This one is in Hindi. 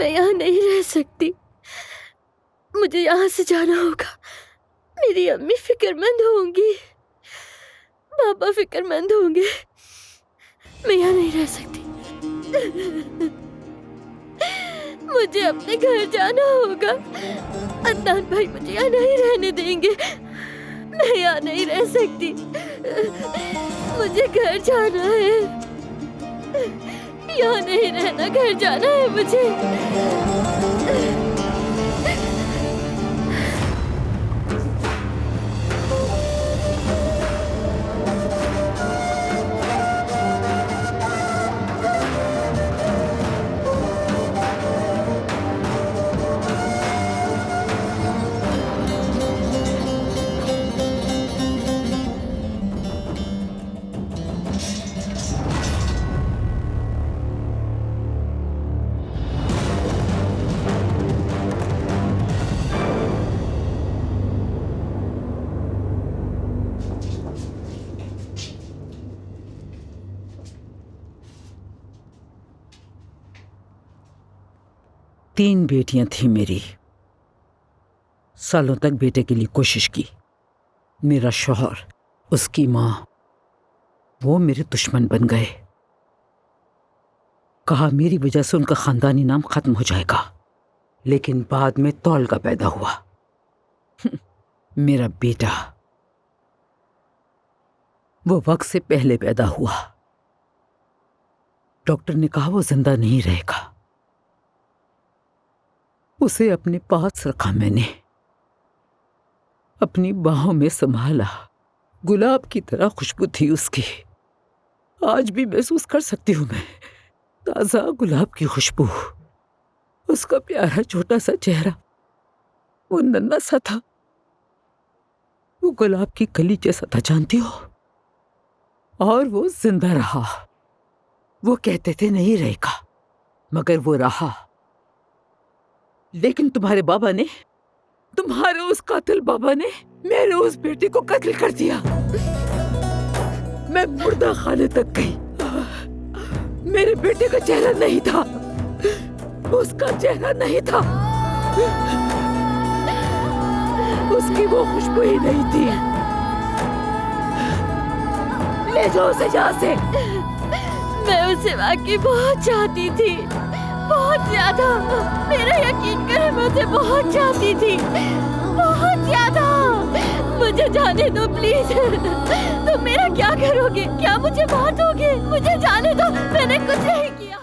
मैं यहाँ नहीं रह सकती। मुझे यहाँ से जाना होगा। मेरी अम्मी फिक्रमंद होंगी, पापा फिक्रमंद होंगे। मैं यहाँ नहीं रह सकती। मुझे अपने घर जाना होगा। अदनान भाई मुझे यहाँ नहीं रहने देंगे। मैं यहाँ नहीं रह सकती। मुझे घर जाना है। यहाँ नहीं रहना, घर जाना है मुझे। तीन बेटियां थी मेरी। सालों तक बेटे के लिए कोशिश की। मेरा शौहर, उसकी मां, वो मेरे दुश्मन बन गए। कहा मेरी वजह से उनका खानदानी नाम खत्म हो जाएगा। लेकिन बाद में तौलगा पैदा हुआ। मेरा बेटा वो वक्त से पहले पैदा हुआ। डॉक्टर ने कहा वो जिंदा नहीं रहेगा। उसे अपने पास रखा मैंने, अपनी बाहों में संभाला। गुलाब की तरह खुशबू थी उसकी। आज भी महसूस कर सकती हूं मैं ताजा गुलाब की खुशबू। उसका प्यारा छोटा सा चेहरा, वो नन्हा सा था, वो गुलाब की कली जैसा था, जानती हो। और वो जिंदा रहा। वो कहते थे नहीं रहेगा, मगर वो रहा। लेकिन तुम्हारे बाबा ने, तुम्हारे उस कातिल बाबा ने मेरे उस बेटे को कत्ल कर दिया। मैं मुर्दा खाने तक गई। मेरे बेटे का चेहरा नहीं था, उसका चेहरा नहीं था, उसकी वो खुशबू ही नहीं थी। ले जाओ उसे यहाँ से। मैं उसे वाकई बहुत चाहती थी, बहुत ज्यादा। मेरा यकीन करे, मैं उसे बहुत चाहती थी, बहुत ज्यादा। मुझे जाने दो प्लीज। तुम मेरा क्या करोगे? क्या मुझे मार दोगे? मुझे जाने दो, मैंने कुछ नहीं किया।